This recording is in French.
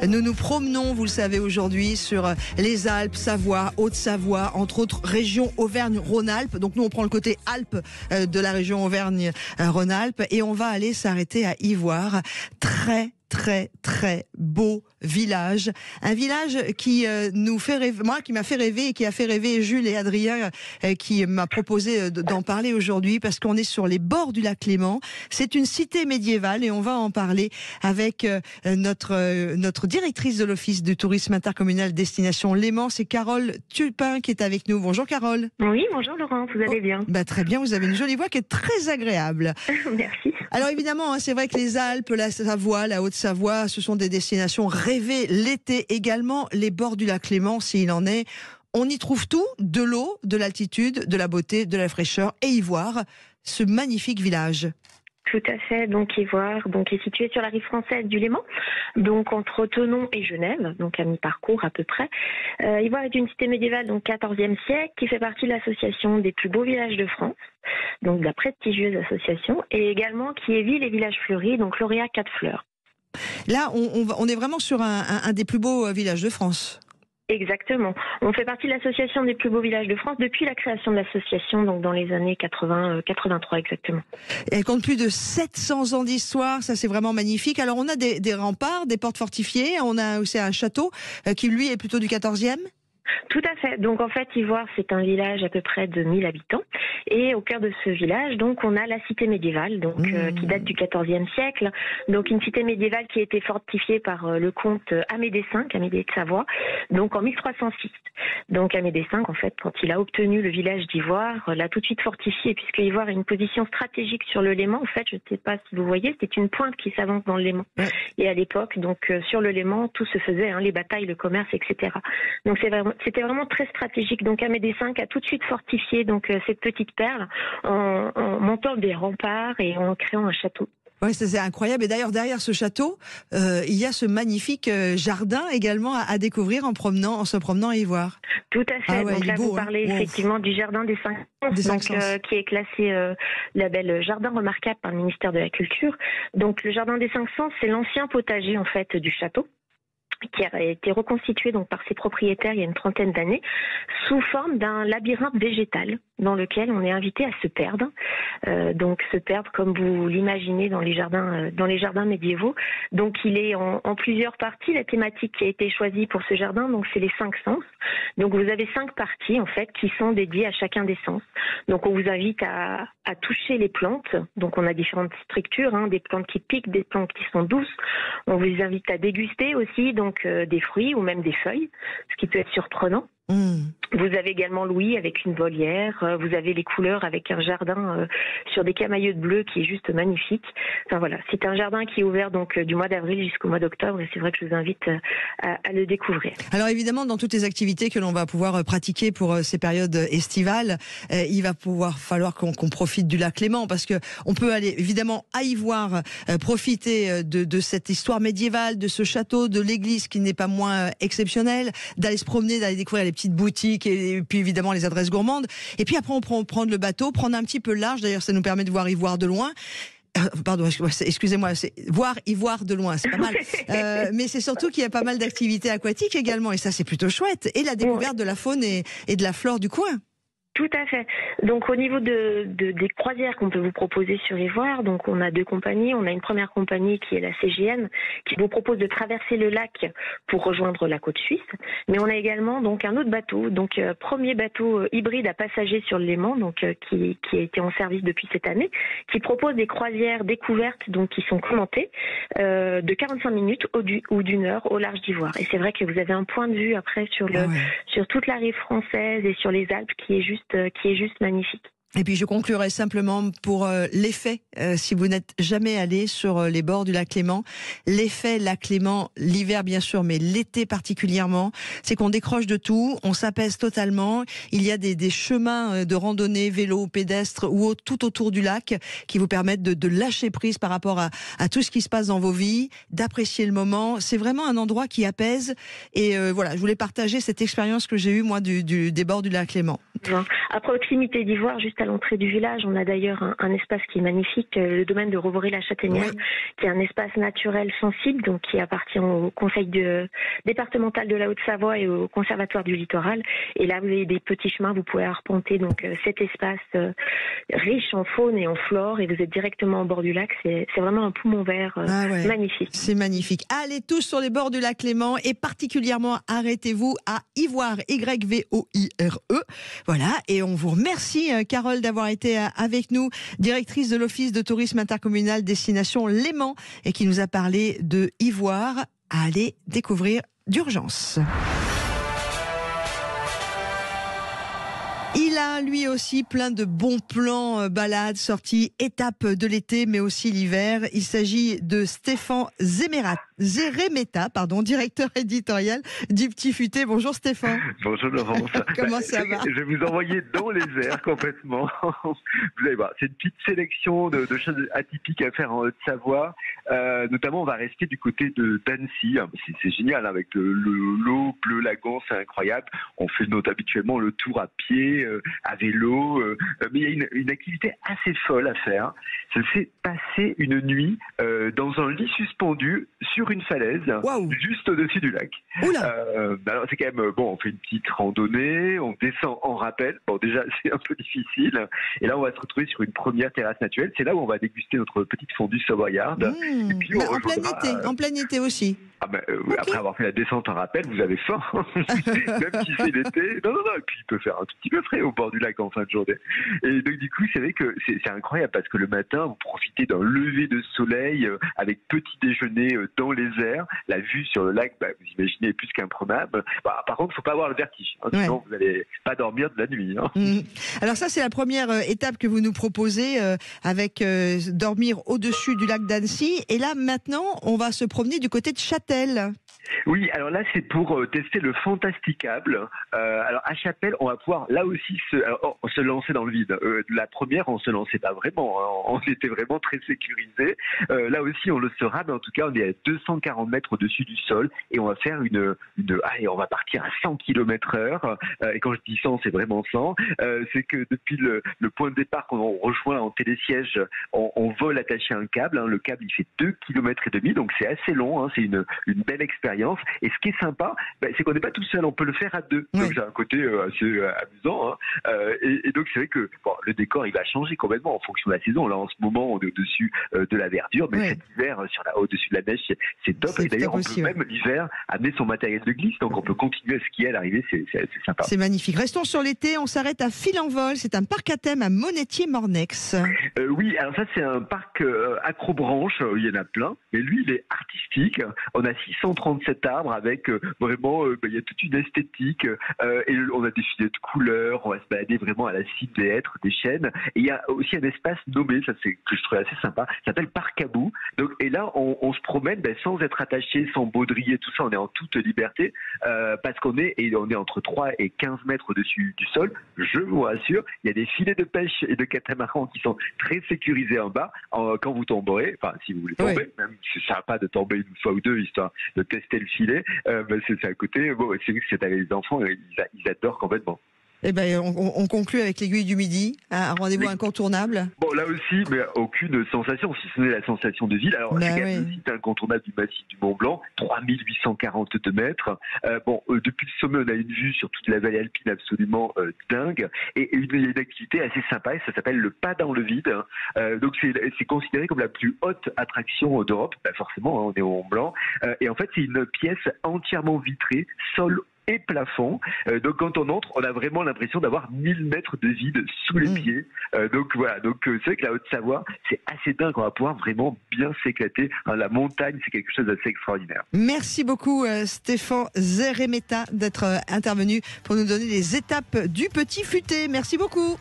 Nous nous promenons, vous le savez aujourd'hui, sur les Alpes, Savoie, Haute-Savoie, entre autres régions Auvergne-Rhône-Alpes. Donc nous, on prend le côté Alpes de la région Auvergne-Rhône-Alpes et on va aller s'arrêter à Ivoire. Très beau village. Un village qui nous fait rêver, moi qui m'a fait rêver et qui a fait rêver Jules et Adrien qui m'a proposé d'en parler aujourd'hui parce qu'on est sur les bords du lac Léman. C'est une cité médiévale et on va en parler avec notre directrice de l'Office du tourisme intercommunal Destination Léman. C'est Carole Tulpin qui est avec nous. Bonjour Carole. Oui, bonjour Laurent, vous allez bien? Très bien, vous avez une jolie voix qui est très agréable. Merci. Alors évidemment, c'est vrai que les Alpes, la Savoie, la Haute-Savoie, ce sont des destinations rêvées l'été également. Les bords du lac Léman, s'il en est, on y trouve tout, de l'eau, de l'altitude, de la beauté, de la fraîcheur et Ivoire, ce magnifique village. Tout à fait, donc Ivoire est situé sur la rive française du Léman, donc entre Thonon et Genève, donc à mi-parcours à peu près. Ivoire est une cité médiévale, donc 14e siècle, qui fait partie de l'association des plus beaux villages de France, donc de la prestigieuse association, et également qui est ville et village fleuri, donc lauréat 4 fleurs. Là, on est vraiment sur un des plus beaux villages de France. Exactement. On fait partie de l'association des plus beaux villages de France depuis la création de l'association, donc dans les années 83 exactement. Elle compte plus de 700 ans d'histoire, ça c'est vraiment magnifique. Alors on a des remparts, des portes fortifiées, on a aussi un château qui lui est plutôt du 14e. Tout à fait. Donc en fait, Ivoire, c'est un village à peu près de 1000 habitants. Et au cœur de ce village, donc on a la cité médiévale, donc qui date du XIVe siècle. Donc une cité médiévale qui a été fortifiée par le comte Amédée V, Amédée de Savoie, donc en 1306. Donc Amédée V, en fait, quand il a obtenu le village d'Ivoire, l'a tout de suite fortifié, puisque Ivoire a une position stratégique sur le Léman. En fait, je ne sais pas si vous voyez, c'est une pointe qui s'avance dans le Léman. Et à l'époque, donc sur le Léman, tout se faisait, les batailles, le commerce, etc. Donc c'était vraiment très stratégique. Donc Amédée V a tout de suite fortifié donc cette petite perle en montant des remparts et en créant un château. Oui, c'est incroyable. Et d'ailleurs, derrière ce château, il y a ce magnique jardin également à découvrir en se promenant à Ivoire. Tout à fait. Donc là, vous parlez effectivement du jardin des Cinq Sens, qui est classé label jardin remarquable par le ministère de la Culture. Donc le jardin des Cinq Sens, c'est l'ancien potager en fait du château, qui a été reconstitué donc par ses propriétaires il y a une trentaine d'années sous forme d'un labyrinthe végétal dans lequel on est invité à se perdre. Donc se perdre comme vous l'imaginez dans les jardins médiévaux. Donc il est en plusieurs parties. La thématique qui a été choisie pour ce jardin, donc c'est les 5 sens. Donc vous avez 5 parties en fait qui sont dédiées à chacun des sens. Donc on vous invite à toucher les plantes. Donc on a différentes structures, des plantes qui piquent, des plantes qui sont douces. On vous invite à déguster aussi donc des fruits ou même des feuilles, ce qui peut être surprenant. Vous avez également l'ouïe avec une volière, vous avez les couleurs avec un jardin sur des camaïeux de bleu qui est juste magnifique. Enfin voilà, c'est un jardin qui est ouvert donc du mois d'avril jusqu'au mois d'octobre et c'est vrai que je vous invite à le découvrir. Alors évidemment, dans toutes les activités que l'on va pouvoir pratiquer pour ces périodes estivales, il va falloir qu'on profite du lac Léman parce que on peut aller évidemment à Ivoire profiter de cette histoire médiévale, de ce château, de l'église qui n'est pas moins exceptionnelle, d'aller se promener, d'aller découvrir les petites boutiques et puis évidemment les adresses gourmandes. Et puis après on prend le bateau, prendre un petit peu large. D'ailleurs, ça nous permet de voir Ivoire de loin. Pardon, excusez-moi, c'est voir Ivoire de loin, c'est pas mal. Mais c'est surtout qu'il y a pas mal d'activités aquatiques également, et ça c'est plutôt chouette. Et la découverte de la faune et de la flore du coin. Tout à fait. Donc au niveau des croisières qu'on peut vous proposer sur Ivoire, donc on a 2 compagnies. On a une première compagnie qui est la CGN, qui vous propose de traverser le lac pour rejoindre la côte suisse. Mais on a également donc un autre bateau, donc premier bateau hybride à passagers sur le Léman, donc qui a été en service depuis cette année, qui propose des croisières découvertes donc qui sont commentées de 45 minutes ou d'une heure au large d'Ivoire. Et c'est vrai que vous avez un point de vue après sur toute la rive française et sur les Alpes qui est juste magnifique. Et puis je conclurai simplement pour l'effet, si vous n'êtes jamais allé sur les bords du lac Léman, l'effet lac Léman, l'hiver bien sûr, mais l'été particulièrement, c'est qu'on décroche de tout, on s'apaise totalement, il y a des chemins de randonnée, vélo, pédestre ou tout autour du lac qui vous permettent de lâcher prise par rapport à tout ce qui se passe dans vos vies, d'apprécier le moment. C'est vraiment un endroit qui apaise et voilà, je voulais partager cette expérience que j'ai eue moi des bords du lac Léman. À proximité d'Ivoire, juste juste à l'entrée du village. On a d'ailleurs un espace qui est magnifique, le domaine de Rovorey-la-Châtaignière, qui est un espace naturel sensible, donc qui appartient au conseil départemental de la Haute-Savoie et au conservatoire du littoral. Et là, vous avez des petits chemins, vous pouvez arpenter donc cet espace riche en faune et en flore, et vous êtes directement au bord du lac. C'est vraiment un poumon vert magnifique. C'est magnifique. Allez tous sur les bords du lac Léman et particulièrement arrêtez-vous à Yvoire, Y-V-O-I-R-E. Voilà, et on vous remercie Carole d'avoir été avec nous, directrice de l'Office de tourisme intercommunal destination Léman, et qui nous a parlé de Yvoire à aller découvrir d'urgence. Il a lui aussi plein de bons plans balades, sorties, étapes de l'été, mais aussi l'hiver. Il s'agit de Stéphane Zeremeta, directeur éditorial du Petit Futé. Bonjour Stéphane. Bonjour Laurence. Comment ça va? Je vais vous envoyer dans les airs complètement. Vous allez voir, c'est une petite sélection de choses atypiques à faire en Haute-Savoie. Notamment, on va rester du côté d'Annecy. C'est génial, avec l'eau, bleu lagon, c'est incroyable. On fait habituellement le tour à pied, à vélo, mais il y a une activité assez folle à faire. C'est passer une nuit dans un lit suspendu sur une falaise, juste au-dessus du lac. Alors c'est quand même on fait une petite randonnée, on descend en rappel. Bon, déjà c'est un peu difficile, et là on va se retrouver sur une première terrasse naturelle. C'est là où on va déguster notre petite fondue savoyarde. Et puis en plein été aussi. Après avoir fait la descente en rappel, vous avez faim, même si c'est l'été. Non, et puis il peut faire un tout petit peu frais au bord du lac en fin de journée. Et donc du coup, c'est vrai que c'est incroyable, parce que le matin, vous profitez d'un lever de soleil avec petit déjeuner dans les airs. La vue sur le lac, vous imaginez, est plus qu'imprenable. Par contre, il ne faut pas avoir le vertige, sinon vous n'allez pas dormir de la nuit. Alors ça, c'est la première étape que vous nous proposez, avec dormir au-dessus du lac d'Annecy. Et là, maintenant, on va se promener du côté de Châtel. Oui, alors là c'est pour tester le fantasticable. Alors à Chapelle, on va pouvoir là aussi se lancer dans le vide. La première, on se lançait pas vraiment, on était vraiment très sécurisé. Là aussi on le sera, mais en tout cas on est à 240 mètres au-dessus du sol, et on va faire on va partir à 100 km/h. Et quand je dis 100, c'est vraiment 100. C'est que depuis le point de départ, quand on rejoint en télésiège, on vole attaché à un câble. Le câble il fait 2,5 km, donc c'est assez long. C'est une belle expérience. Et ce qui est sympa, c'est qu'on n'est pas tout seul, on peut le faire à deux. Donc j'ai un côté assez amusant. Et donc c'est vrai que le décor il va changer complètement en fonction de la saison. Là en ce moment on est au-dessus de la verdure, mais cet hiver au-dessus de la neige c'est top. Et d'ailleurs on peut même l'hiver amener son matériel de glisse, donc on peut continuer à skier à l'arrivée, c'est sympa. C'est magnifique. Restons sur l'été, on s'arrête à Fil-en-Vol, c'est un parc à thème à Monetier-Mornex. Oui, alors ça c'est un parc acrobranche, il y en a plein, mais lui il est artistique. On a 637 arbres avec vraiment, il y a toute une esthétique, et on a des filets de couleurs, on va se balader vraiment à la cime des hêtres, des chênes, et il y a aussi un espace nommé, ça c'est que je trouve assez sympa, ça s'appelle Parc à Bout. Donc, et là on se promène sans être attaché, sans baudrier, tout ça, on est en toute liberté, parce qu'on est entre 3 et 15 mètres au-dessus du sol, je vous rassure, il y a des filets de pêche et de catamaran qui sont très sécurisés en bas, quand vous tomberez, enfin si vous voulez tomber, même si c'est sympa de tomber une fois ou deux, histoire de tester le filet, c'est à côté. C'est vrai que c'est avec les enfants, ils adorent complètement. Eh ben, on conclut avec l'aiguille du midi, un rendez-vous incontournable. Bon, là aussi, mais aucune sensation, si ce n'est la sensation de ville. Alors, c'est quand même le site incontournable du massif du Mont Blanc, 3842 mètres. Depuis le sommet, on a une vue sur toute la vallée alpine absolument dingue. Et il y a une activité assez sympa, et ça s'appelle le pas dans le vide. Donc, c'est considéré comme la plus haute attraction d'Europe. Forcément, on est au Mont Blanc. Et en fait, c'est une pièce entièrement vitrée, sol et plafond. Donc quand on entre, on a vraiment l'impression d'avoir 1000 mètres de vide sous les pieds. Donc voilà, c'est vrai que la Haute-Savoie, c'est assez dingue, on va pouvoir vraiment bien s'éclater. La montagne, c'est quelque chose d'assez extraordinaire. Merci beaucoup Stéphane Zeremeta d'être intervenu pour nous donner les étapes du Petit Futé. Merci beaucoup.